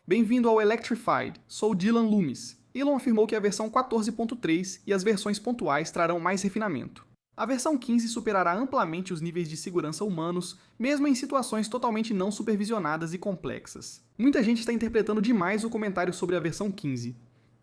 Bem-vindo ao Electrified, sou Dylan Loomis. Elon afirmou que a versão 14.3 e as versões pontuais trarão mais refinamento. A versão 15 superará amplamente os níveis de segurança humanos, mesmo em situações totalmente não supervisionadas e complexas. Muita gente está interpretando demais o comentário sobre a versão 15.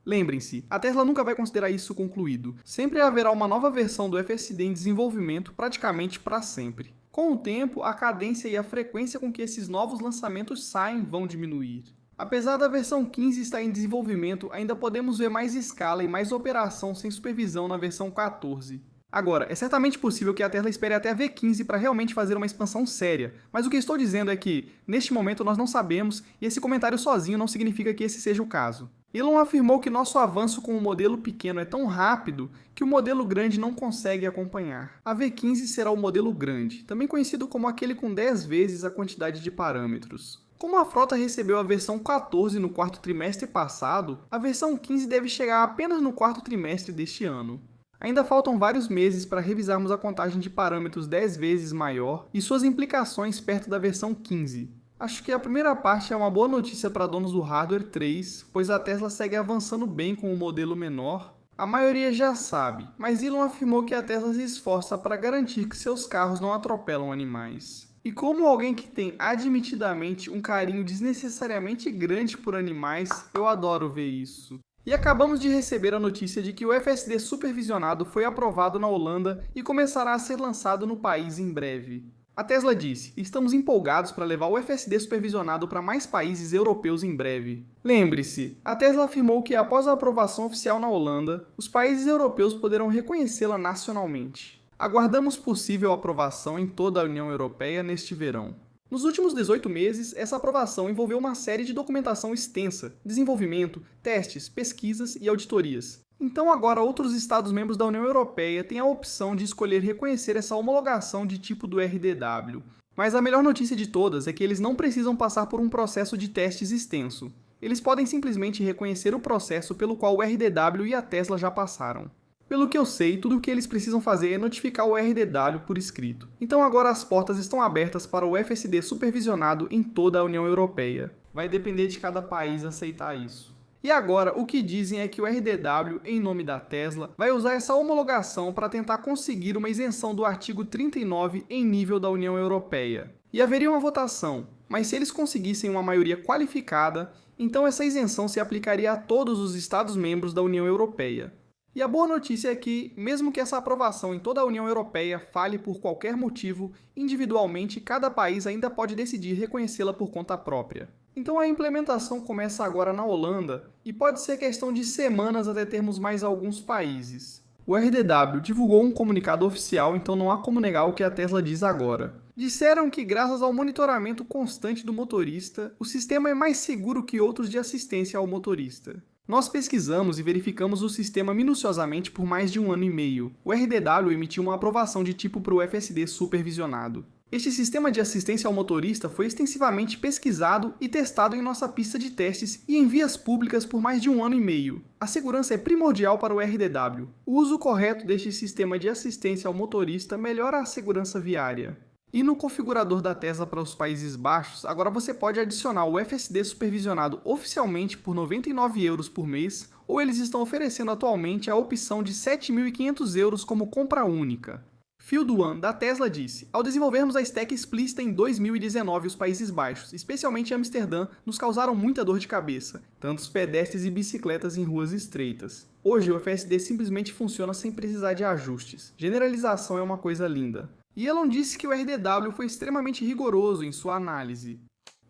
Lembrem-se, a Tesla nunca vai considerar isso concluído. Sempre haverá uma nova versão do FSD em desenvolvimento praticamente para sempre. Com o tempo, a cadência e a frequência com que esses novos lançamentos saem vão diminuir. Apesar da versão 15 estar em desenvolvimento, ainda podemos ver mais escala e mais operação sem supervisão na versão 14. Agora, é certamente possível que a Tesla espere até a V15 para realmente fazer uma expansão séria, mas o que estou dizendo é que, neste momento, nós não sabemos e esse comentário sozinho não significa que esse seja o caso. Elon afirmou que nosso avanço com o modelo pequeno é tão rápido que o modelo grande não consegue acompanhar. A V15 será o modelo grande, também conhecido como aquele com 10 vezes a quantidade de parâmetros. Como a frota recebeu a versão 14 no quarto trimestre passado, a versão 15 deve chegar apenas no quarto trimestre deste ano. Ainda faltam vários meses para revisarmos a contagem de parâmetros 10 vezes maior e suas implicações perto da versão 15. Acho que a primeira parte é uma boa notícia para donos do hardware 3, pois a Tesla segue avançando bem com o modelo menor. A maioria já sabe, mas Elon afirmou que a Tesla se esforça para garantir que seus carros não atropelam animais. E como alguém que tem admitidamente um carinho desnecessariamente grande por animais, eu adoro ver isso. E acabamos de receber a notícia de que o FSD supervisionado foi aprovado na Holanda e começará a ser lançado no país em breve. A Tesla disse: estamos empolgados para levar o FSD supervisionado para mais países europeus em breve. Lembre-se, a Tesla afirmou que após a aprovação oficial na Holanda, os países europeus poderão reconhecê-la nacionalmente. Aguardamos possível aprovação em toda a União Europeia neste verão. Nos últimos 18 meses, essa aprovação envolveu uma série de documentação extensa, desenvolvimento, testes, pesquisas e auditorias. Então agora outros Estados-membros da União Europeia têm a opção de escolher reconhecer essa homologação de tipo do RDW. Mas a melhor notícia de todas é que eles não precisam passar por um processo de testes extenso. Eles podem simplesmente reconhecer o processo pelo qual o RDW e a Tesla já passaram. Pelo que eu sei, tudo o que eles precisam fazer é notificar o RDW por escrito. Então agora as portas estão abertas para o FSD supervisionado em toda a União Europeia. Vai depender de cada país aceitar isso. E agora, o que dizem é que o RDW, em nome da Tesla, vai usar essa homologação para tentar conseguir uma isenção do artigo 39 em nível da União Europeia. E haveria uma votação, mas se eles conseguissem uma maioria qualificada, então essa isenção se aplicaria a todos os Estados-membros da União Europeia. E a boa notícia é que, mesmo que essa aprovação em toda a União Europeia falhe por qualquer motivo, individualmente cada país ainda pode decidir reconhecê-la por conta própria. Então a implementação começa agora na Holanda, e pode ser questão de semanas até termos mais alguns países. O RDW divulgou um comunicado oficial, então não há como negar o que a Tesla diz agora. Disseram que, graças ao monitoramento constante do motorista, o sistema é mais seguro que outros de assistência ao motorista. Nós pesquisamos e verificamos o sistema minuciosamente por mais de 1 ano e meio. O RDW emitiu uma aprovação de tipo para o FSD supervisionado. Este sistema de assistência ao motorista foi extensivamente pesquisado e testado em nossa pista de testes e em vias públicas por mais de 1 ano e meio. A segurança é primordial para o RDW. O uso correto deste sistema de assistência ao motorista melhora a segurança viária. E no configurador da Tesla para os Países Baixos, agora você pode adicionar o FSD supervisionado oficialmente por €99 por mês, ou eles estão oferecendo atualmente a opção de €7.500 como compra única. Phil Duan, da Tesla, disse: ao desenvolvermos a stack explícita em 2019, os Países Baixos, especialmente Amsterdã, nos causaram muita dor de cabeça, tanto os pedestres e bicicletas em ruas estreitas. Hoje o FSD simplesmente funciona sem precisar de ajustes. Generalização é uma coisa linda. E Elon disse que o RDW foi extremamente rigoroso em sua análise.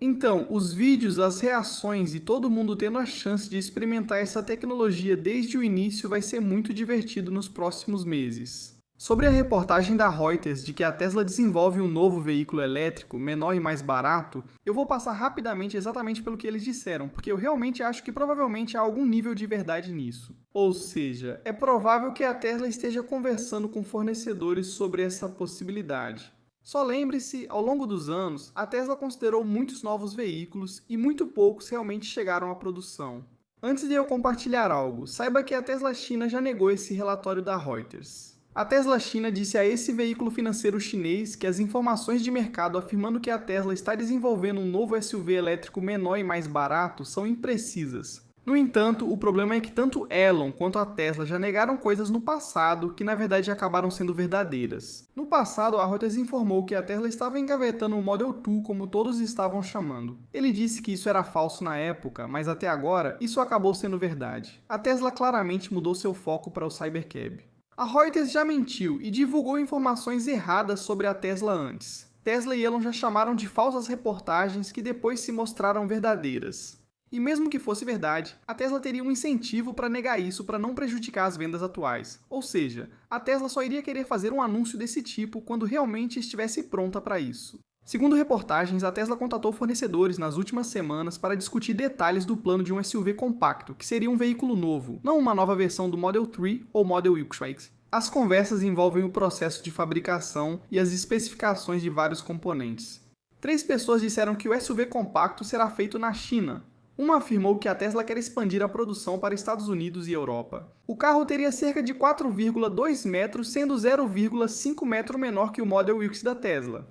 Então, os vídeos, as reações e todo mundo tendo a chance de experimentar essa tecnologia desde o início vai ser muito divertido nos próximos meses. Sobre a reportagem da Reuters de que a Tesla desenvolve um novo veículo elétrico, menor e mais barato, eu vou passar rapidamente exatamente pelo que eles disseram, porque eu realmente acho que provavelmente há algum nível de verdade nisso. Ou seja, é provável que a Tesla esteja conversando com fornecedores sobre essa possibilidade. Só lembre-se, ao longo dos anos, a Tesla considerou muitos novos veículos e muito poucos realmente chegaram à produção. Antes de eu compartilhar algo, saiba que a Tesla China já negou esse relatório da Reuters. A Tesla China disse a esse veículo financeiro chinês que as informações de mercado afirmando que a Tesla está desenvolvendo um novo SUV elétrico menor e mais barato são imprecisas. No entanto, o problema é que tanto Elon quanto a Tesla já negaram coisas no passado que na verdade acabaram sendo verdadeiras. No passado, a Reuters informou que a Tesla estava engavetando o Model 2 como todos estavam chamando. Ele disse que isso era falso na época, mas até agora isso acabou sendo verdade. A Tesla claramente mudou seu foco para o Cybercab. A Reuters já mentiu e divulgou informações erradas sobre a Tesla antes. Tesla e Elon já chamaram de falsas reportagens que depois se mostraram verdadeiras. E mesmo que fosse verdade, a Tesla teria um incentivo para negar isso para não prejudicar as vendas atuais. Ou seja, a Tesla só iria querer fazer um anúncio desse tipo quando realmente estivesse pronta para isso. Segundo reportagens, a Tesla contatou fornecedores nas últimas semanas para discutir detalhes do plano de um SUV compacto, que seria um veículo novo, não uma nova versão do Model 3 ou Model X. As conversas envolvem o processo de fabricação e as especificações de vários componentes. 3 pessoas disseram que o SUV compacto será feito na China. Uma afirmou que a Tesla quer expandir a produção para Estados Unidos e Europa. O carro teria cerca de 4,2 metros, sendo 0,5 metro menor que o Model X da Tesla.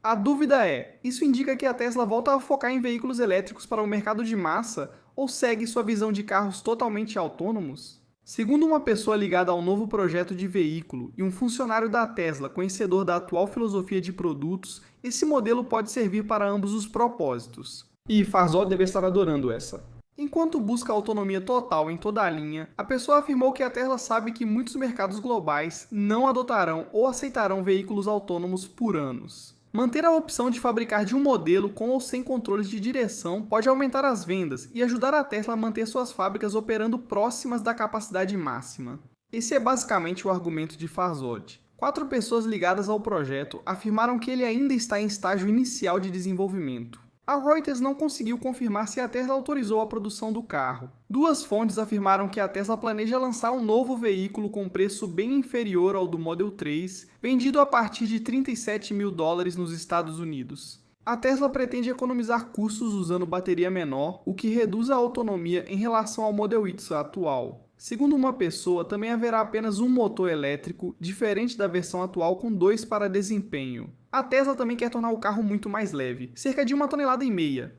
A dúvida é, isso indica que a Tesla volta a focar em veículos elétricos para o mercado de massa ou segue sua visão de carros totalmente autônomos? Segundo uma pessoa ligada ao novo projeto de veículo e um funcionário da Tesla conhecedor da atual filosofia de produtos, esse modelo pode servir para ambos os propósitos. E Farzad deve estar adorando essa. Enquanto busca autonomia total em toda a linha, a pessoa afirmou que a Tesla sabe que muitos mercados globais não adotarão ou aceitarão veículos autônomos por anos. Manter a opção de fabricar de um modelo com ou sem controles de direção pode aumentar as vendas e ajudar a Tesla a manter suas fábricas operando próximas da capacidade máxima. Esse é basicamente o argumento de Farzad. 4 pessoas ligadas ao projeto afirmaram que ele ainda está em estágio inicial de desenvolvimento. A Reuters não conseguiu confirmar se a Tesla autorizou a produção do carro. 2 fontes afirmaram que a Tesla planeja lançar um novo veículo com preço bem inferior ao do Model 3, vendido a partir de $37 mil nos Estados Unidos. A Tesla pretende economizar custos usando bateria menor, o que reduz a autonomia em relação ao Model Y atual. Segundo uma pessoa, também haverá apenas um motor elétrico, diferente da versão atual com 2 para desempenho. A Tesla também quer tornar o carro muito mais leve, cerca de 1,5 toneladas,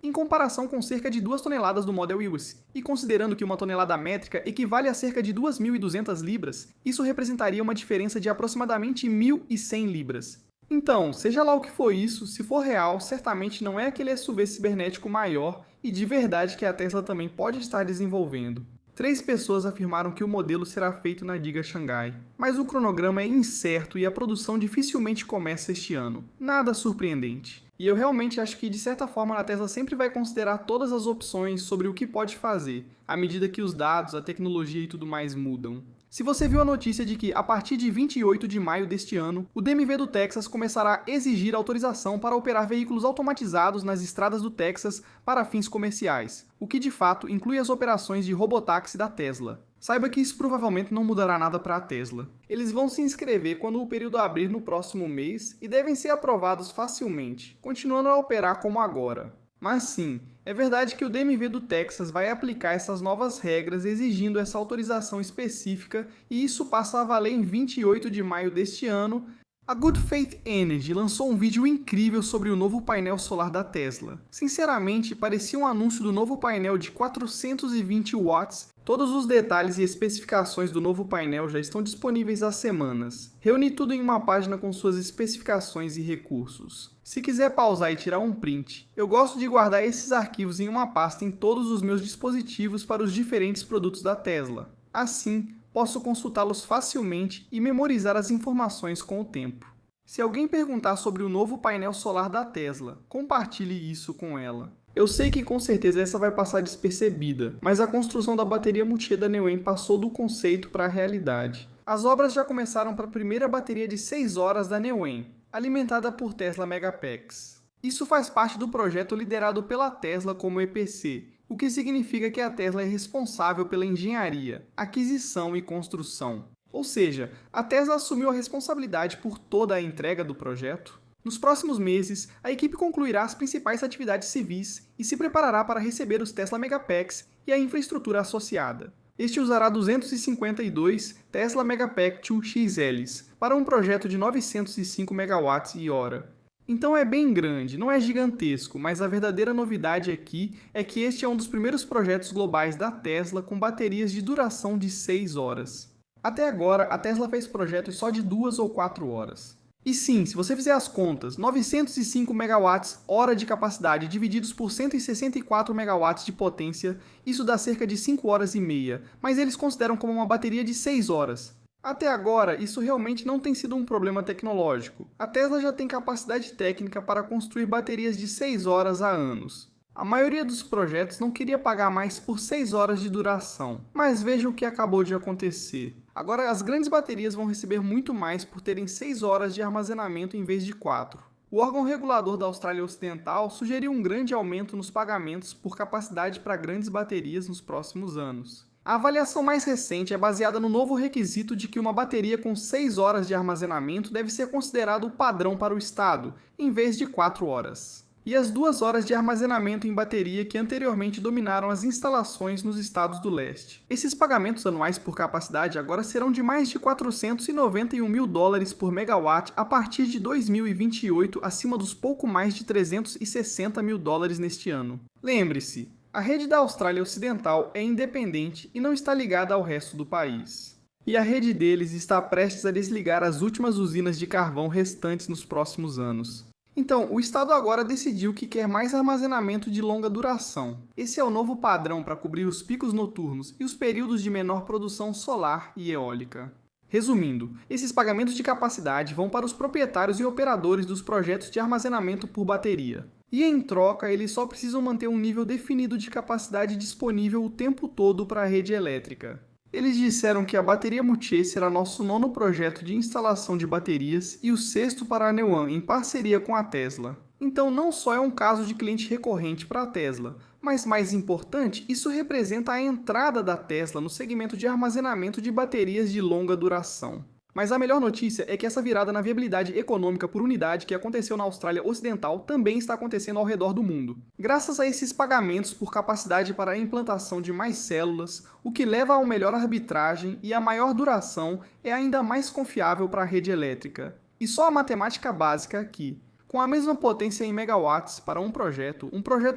em comparação com cerca de 2 toneladas do Model Y. E considerando que 1 tonelada métrica equivale a cerca de 2.200 libras, isso representaria uma diferença de aproximadamente 1.100 libras. Então, seja lá o que for isso, se for real, certamente não é aquele SUV cibernético maior e de verdade que a Tesla também pode estar desenvolvendo. 3 pessoas afirmaram que o modelo será feito na Giga Xangai, mas o cronograma é incerto e a produção dificilmente começa este ano. Nada surpreendente. E eu realmente acho que, de certa forma, a Tesla sempre vai considerar todas as opções sobre o que pode fazer, à medida que os dados, a tecnologia e tudo mais mudam. Se você viu a notícia de que, a partir de 28 de maio deste ano, o DMV do Texas começará a exigir autorização para operar veículos automatizados nas estradas do Texas para fins comerciais, o que de fato inclui as operações de robotáxi da Tesla. Saiba que isso provavelmente não mudará nada para a Tesla. Eles vão se inscrever quando o período abrir no próximo mês e devem ser aprovados facilmente, continuando a operar como agora. Mas sim, é verdade que o DMV do Texas vai aplicar essas novas regras exigindo essa autorização específica e isso passa a valer em 28 de maio deste ano. A Good Faith Energy lançou um vídeo incrível sobre o novo painel solar da Tesla. Sinceramente, parecia um anúncio do novo painel de 420 watts. Todos os detalhes e especificações do novo painel já estão disponíveis há semanas. Reuni tudo em uma página com suas especificações e recursos. Se quiser pausar e tirar um print, eu gosto de guardar esses arquivos em uma pasta em todos os meus dispositivos para os diferentes produtos da Tesla. Assim, posso consultá-los facilmente e memorizar as informações com o tempo. Se alguém perguntar sobre o novo painel solar da Tesla, compartilhe isso com ela. Eu sei que com certeza essa vai passar despercebida, mas a construção da bateria multi da Neoen passou do conceito para a realidade. As obras já começaram para a primeira bateria de 6 horas da Neoen, alimentada por Tesla Megapacks. Isso faz parte do projeto liderado pela Tesla como EPC, o que significa que a Tesla é responsável pela engenharia, aquisição e construção. Ou seja, a Tesla assumiu a responsabilidade por toda a entrega do projeto. Nos próximos meses, a equipe concluirá as principais atividades civis e se preparará para receber os Tesla Megapacks e a infraestrutura associada. Este usará 252 Tesla Megapack 2 XLs para um projeto de 905 MWh. Então é bem grande, não é gigantesco, mas a verdadeira novidade aqui é que este é um dos primeiros projetos globais da Tesla com baterias de duração de 6 horas. Até agora, a Tesla fez projetos só de 2 ou 4 horas. E sim, se você fizer as contas, 905 MWh de capacidade divididos por 164 MW de potência, isso dá cerca de 5 horas e meia, mas eles consideram como uma bateria de 6 horas. Até agora, isso realmente não tem sido um problema tecnológico. A Tesla já tem capacidade técnica para construir baterias de 6 horas há anos. A maioria dos projetos não queria pagar mais por 6 horas de duração, mas veja o que acabou de acontecer. Agora as grandes baterias vão receber muito mais por terem 6 horas de armazenamento em vez de 4. O órgão regulador da Austrália Ocidental sugeriu um grande aumento nos pagamentos por capacidade para grandes baterias nos próximos anos. A avaliação mais recente é baseada no novo requisito de que uma bateria com 6 horas de armazenamento deve ser considerado o padrão para o estado, em vez de 4 horas. E as 2 horas de armazenamento em bateria que anteriormente dominaram as instalações nos estados do leste. Esses pagamentos anuais por capacidade agora serão de mais de 491 mil dólares por megawatt a partir de 2028, acima dos pouco mais de 360 mil dólares neste ano. Lembre-se, a rede da Austrália Ocidental é independente e não está ligada ao resto do país. E a rede deles está prestes a desligar as últimas usinas de carvão restantes nos próximos anos. Então, o Estado agora decidiu que quer mais armazenamento de longa duração. Esse é o novo padrão para cobrir os picos noturnos e os períodos de menor produção solar e eólica. Resumindo, esses pagamentos de capacidade vão para os proprietários e operadores dos projetos de armazenamento por bateria. E em troca, eles só precisam manter um nível definido de capacidade disponível o tempo todo para a rede elétrica. Eles disseram que a bateria Moutier será nosso 9º projeto de instalação de baterias e o 6º para a Neoan, em parceria com a Tesla. Então não só é um caso de cliente recorrente para a Tesla, mas mais importante, isso representa a entrada da Tesla no segmento de armazenamento de baterias de longa duração. Mas a melhor notícia é que essa virada na viabilidade econômica por unidade que aconteceu na Austrália Ocidental também está acontecendo ao redor do mundo. Graças a esses pagamentos por capacidade para a implantação de mais células, o que leva a uma melhor arbitragem e a maior duração é ainda mais confiável para a rede elétrica. E só a matemática básica aqui. Com a mesma potência em megawatts para um projeto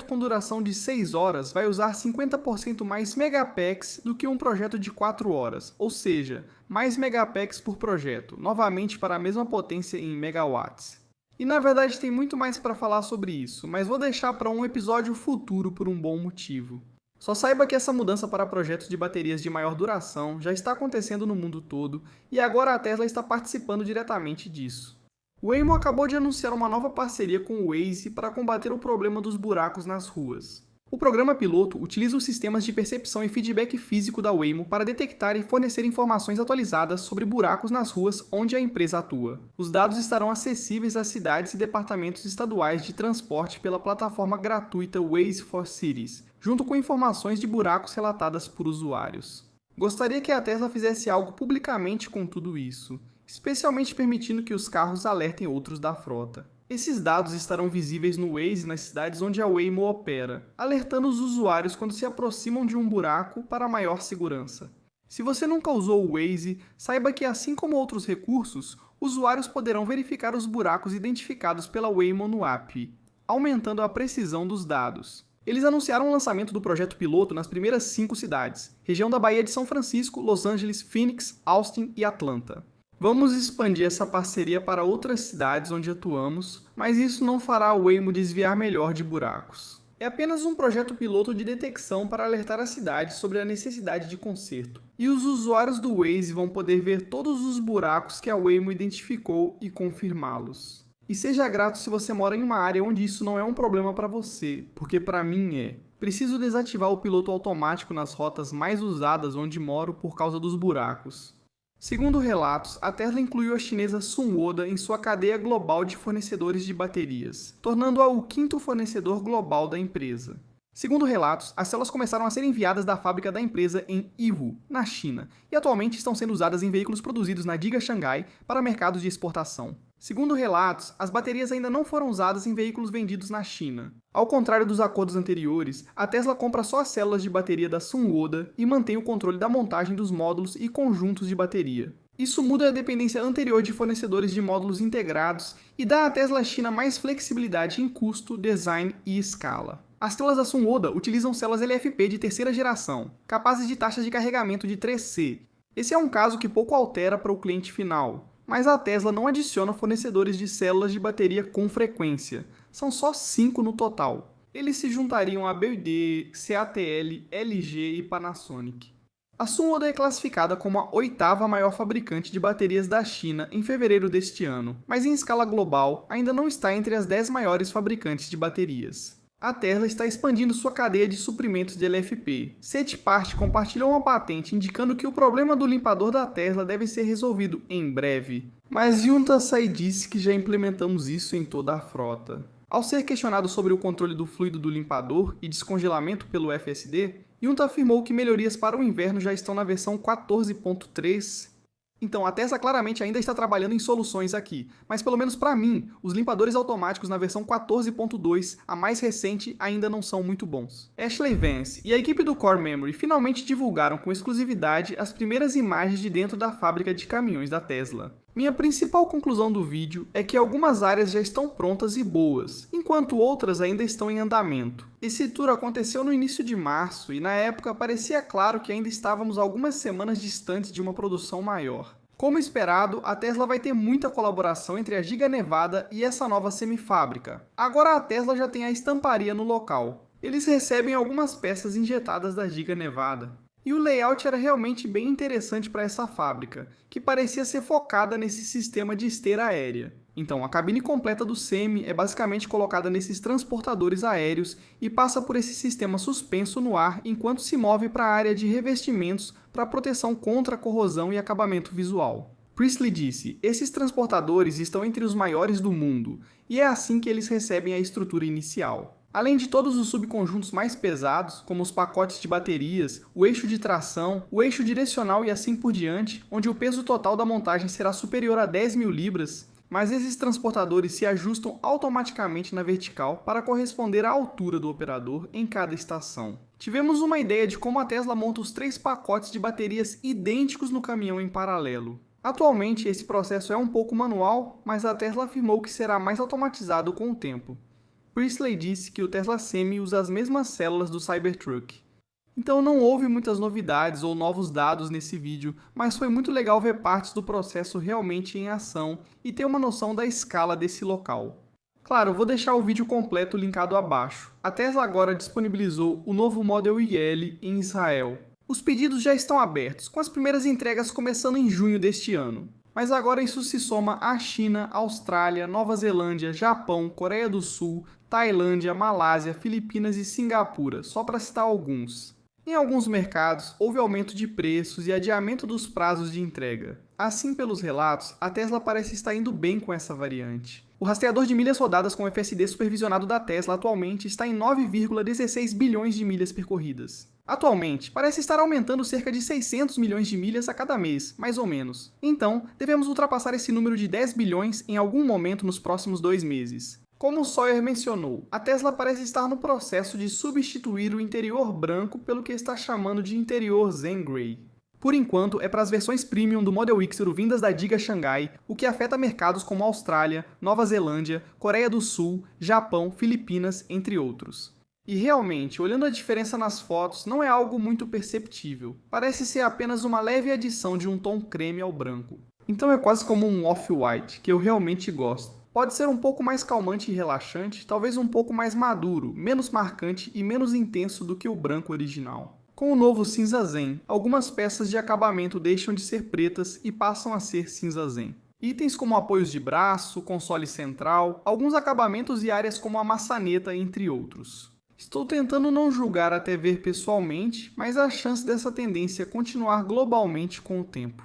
com duração de 6 horas vai usar 50% mais megapacks do que um projeto de 4 horas, ou seja, mais megapacks por projeto, novamente para a mesma potência em megawatts. E na verdade tem muito mais para falar sobre isso, mas vou deixar para um episódio futuro por um bom motivo. Só saiba que essa mudança para projetos de baterias de maior duração já está acontecendo no mundo todo e agora a Tesla está participando diretamente disso. O Waymo acabou de anunciar uma nova parceria com o Waze para combater o problema dos buracos nas ruas. O programa piloto utiliza os sistemas de percepção e feedback físico da Waymo para detectar e fornecer informações atualizadas sobre buracos nas ruas onde a empresa atua. Os dados estarão acessíveis às cidades e departamentos estaduais de transporte pela plataforma gratuita Waze for Cities, junto com informações de buracos relatadas por usuários. Gostaria que a Tesla fizesse algo publicamente com tudo isso, especialmente permitindo que os carros alertem outros da frota. Esses dados estarão visíveis no Waze nas cidades onde a Waymo opera, alertando os usuários quando se aproximam de um buraco para maior segurança. Se você nunca usou o Waze, saiba que assim como outros recursos, usuários poderão verificar os buracos identificados pela Waymo no app, aumentando a precisão dos dados. Eles anunciaram o lançamento do projeto piloto nas primeiras 5 cidades, região da Baía de São Francisco, Los Angeles, Phoenix, Austin e Atlanta. Vamos expandir essa parceria para outras cidades onde atuamos, mas isso não fará a Waymo desviar melhor de buracos. É apenas um projeto piloto de detecção para alertar a cidade sobre a necessidade de conserto. E os usuários do Waze vão poder ver todos os buracos que a Waymo identificou e confirmá-los. E seja grato se você mora em uma área onde isso não é um problema para você, porque para mim é. Preciso desativar o piloto automático nas rotas mais usadas onde moro por causa dos buracos. Segundo relatos, a Tesla incluiu a chinesa Sunwoda em sua cadeia global de fornecedores de baterias, tornando-a o 5º fornecedor global da empresa. Segundo relatos, as células começaram a ser enviadas da fábrica da empresa em Yiwu, na China, e atualmente estão sendo usadas em veículos produzidos na Diga Xangai para mercados de exportação. Segundo relatos, as baterias ainda não foram usadas em veículos vendidos na China. Ao contrário dos acordos anteriores, a Tesla compra só as células de bateria da Sunwoda e mantém o controle da montagem dos módulos e conjuntos de bateria. Isso muda a dependência anterior de fornecedores de módulos integrados e dá à Tesla China mais flexibilidade em custo, design e escala. As células da Sunwoda utilizam células LFP de terceira geração, capazes de taxas de carregamento de 3C. Esse é um caso que pouco altera para o cliente final, mas a Tesla não adiciona fornecedores de células de bateria com frequência. São só 5 no total. Eles se juntariam a BYD, CATL, LG e Panasonic. A Sunwoda é classificada como a 8ª maior fabricante de baterias da China em fevereiro deste ano, mas em escala global ainda não está entre as 10 maiores fabricantes de baterias. A Tesla está expandindo sua cadeia de suprimentos de LFP. Setpart compartilhou uma patente indicando que o problema do limpador da Tesla deve ser resolvido em breve. Mas Yuntha disse que já implementamos isso em toda a frota. Ao ser questionado sobre o controle do fluido do limpador e descongelamento pelo FSD, Yuntha afirmou que melhorias para o inverno já estão na versão 14.3. Então, a Tesla claramente ainda está trabalhando em soluções aqui, mas pelo menos para mim, os limpadores automáticos na versão 14.2, a mais recente, ainda não são muito bons. Ashley Vance e a equipe do Core Memory finalmente divulgaram com exclusividade as primeiras imagens de dentro da fábrica de caminhões da Tesla. Minha principal conclusão do vídeo é que algumas áreas já estão prontas e boas, enquanto outras ainda estão em andamento. Esse tour aconteceu no início de março e na época parecia claro que ainda estávamos algumas semanas distantes de uma produção maior. Como esperado, a Tesla vai ter muita colaboração entre a Giga Nevada e essa nova semifábrica. Agora a Tesla já tem a estamparia no local. Eles recebem algumas peças injetadas da Giga Nevada. E o layout era realmente bem interessante para essa fábrica, que parecia ser focada nesse sistema de esteira aérea. Então, a cabine completa do Semi é basicamente colocada nesses transportadores aéreos e passa por esse sistema suspenso no ar enquanto se move para a área de revestimentos para proteção contra corrosão e acabamento visual. Priestley disse: esses transportadores estão entre os maiores do mundo, e é assim que eles recebem a estrutura inicial. Além de todos os subconjuntos mais pesados, como os pacotes de baterias, o eixo de tração, o eixo direcional e assim por diante, onde o peso total da montagem será superior a 10.000 libras, mas esses transportadores se ajustam automaticamente na vertical para corresponder à altura do operador em cada estação. Tivemos uma ideia de como a Tesla monta os 3 pacotes de baterias idênticos no caminhão em paralelo. Atualmente, esse processo é um pouco manual, mas a Tesla afirmou que será mais automatizado com o tempo. Priestley disse que o Tesla Semi usa as mesmas células do Cybertruck. Então não houve muitas novidades ou novos dados nesse vídeo, mas foi muito legal ver partes do processo realmente em ação e ter uma noção da escala desse local. Claro, vou deixar o vídeo completo linkado abaixo. A Tesla agora disponibilizou o novo Model YL em Israel. Os pedidos já estão abertos, com as primeiras entregas começando em junho deste ano. Mas agora isso se soma à China, Austrália, Nova Zelândia, Japão, Coreia do Sul, Tailândia, Malásia, Filipinas e Singapura, só para citar alguns. Em alguns mercados, houve aumento de preços e adiamento dos prazos de entrega. Assim, pelos relatos, a Tesla parece estar indo bem com essa variante. O rastreador de milhas rodadas com FSD supervisionado da Tesla atualmente está em 9,16 bilhões de milhas percorridas. Atualmente, parece estar aumentando cerca de 600 milhões de milhas a cada mês, mais ou menos. Então, devemos ultrapassar esse número de 10 bilhões em algum momento nos próximos 2 meses. Como o Sawyer mencionou, a Tesla parece estar no processo de substituir o interior branco pelo que está chamando de interior Zen Grey. Por enquanto, é para as versões premium do Model X vindas da Giga Xangai, o que afeta mercados como Austrália, Nova Zelândia, Coreia do Sul, Japão, Filipinas, entre outros. E realmente, olhando a diferença nas fotos, não é algo muito perceptível. Parece ser apenas uma leve adição de um tom creme ao branco. Então é quase como um off-white, que eu realmente gosto. Pode ser um pouco mais calmante e relaxante, talvez um pouco mais maduro, menos marcante e menos intenso do que o branco original. Com o novo cinza zen, algumas peças de acabamento deixam de ser pretas e passam a ser cinza zen. Itens como apoios de braço, console central, alguns acabamentos e áreas como a maçaneta, entre outros. Estou tentando não julgar até ver pessoalmente, mas há chance dessa tendência continuar globalmente com o tempo.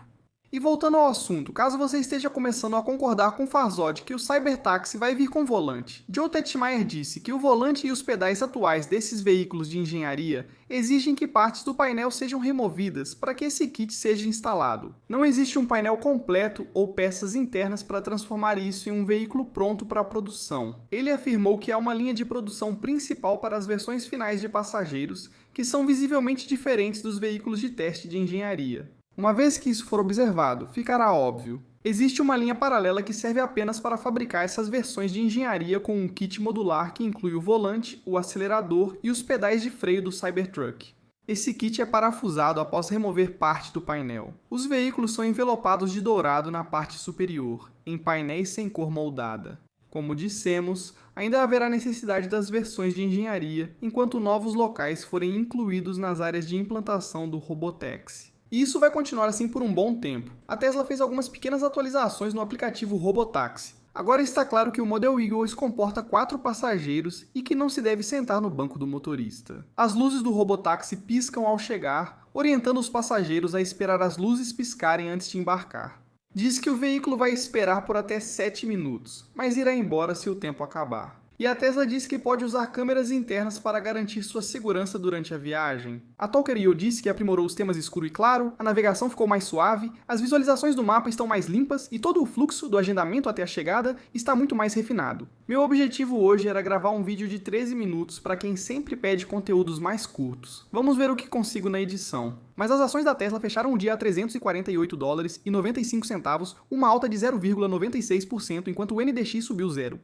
E voltando ao assunto, caso você esteja começando a concordar com o Farzad que o Cybertaxi vai vir com volante, Joe Tetschmaier disse que o volante e os pedais atuais desses veículos de engenharia exigem que partes do painel sejam removidas para que esse kit seja instalado. Não existe um painel completo ou peças internas para transformar isso em um veículo pronto para a produção. Ele afirmou que há uma linha de produção principal para as versões finais de passageiros, que são visivelmente diferentes dos veículos de teste de engenharia. Uma vez que isso for observado, ficará óbvio. Existe uma linha paralela que serve apenas para fabricar essas versões de engenharia com um kit modular que inclui o volante, o acelerador e os pedais de freio do Cybertruck. Esse kit é parafusado após remover parte do painel. Os veículos são envelopados de dourado na parte superior, em painéis sem cor moldada. Como dissemos, ainda haverá necessidade das versões de engenharia, enquanto novos locais forem incluídos nas áreas de implantação do Robotaxi. E isso vai continuar assim por um bom tempo. A Tesla fez algumas pequenas atualizações no aplicativo Robotaxi. Agora está claro que o Model Eagles comporta 4 passageiros e que não se deve sentar no banco do motorista. As luzes do Robotaxi piscam ao chegar, orientando os passageiros a esperar as luzes piscarem antes de embarcar. Diz que o veículo vai esperar por até 7 minutos, mas irá embora se o tempo acabar. E a Tesla disse que pode usar câmeras internas para garantir sua segurança durante a viagem. A Talker.io disse que aprimorou os temas escuro e claro, a navegação ficou mais suave, as visualizações do mapa estão mais limpas e todo o fluxo do agendamento até a chegada está muito mais refinado. Meu objetivo hoje era gravar um vídeo de 13 minutos para quem sempre pede conteúdos mais curtos. Vamos ver o que consigo na edição. Mas as ações da Tesla fecharam o dia a $348,95, uma alta de 0,96%, enquanto o NDX subiu 0.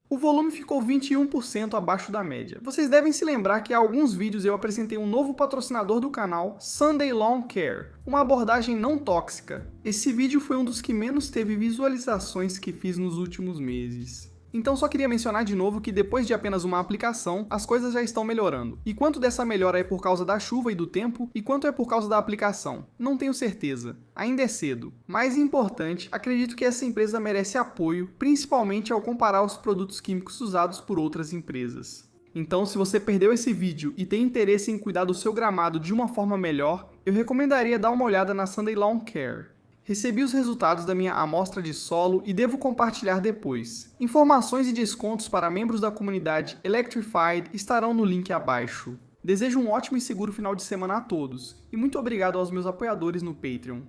O volume ficou 21% abaixo da média. Vocês devem se lembrar que há alguns vídeos eu apresentei um novo patrocinador do canal, Sunday Lawn Care, uma abordagem não tóxica. Esse vídeo foi um dos que menos teve visualizações que fiz nos últimos meses. Então só queria mencionar de novo que depois de apenas uma aplicação, as coisas já estão melhorando. E quanto dessa melhora é por causa da chuva e do tempo, e quanto é por causa da aplicação? Não tenho certeza. Ainda é cedo. Mais importante, acredito que essa empresa merece apoio, principalmente ao comparar os produtos químicos usados por outras empresas. Então, se você perdeu esse vídeo e tem interesse em cuidar do seu gramado de uma forma melhor, eu recomendaria dar uma olhada na Sunday Lawn Care. Recebi os resultados da minha amostra de solo e devo compartilhar depois. Informações e descontos para membros da comunidade Electrified estarão no link abaixo. Desejo um ótimo e seguro final de semana a todos, e muito obrigado aos meus apoiadores no Patreon.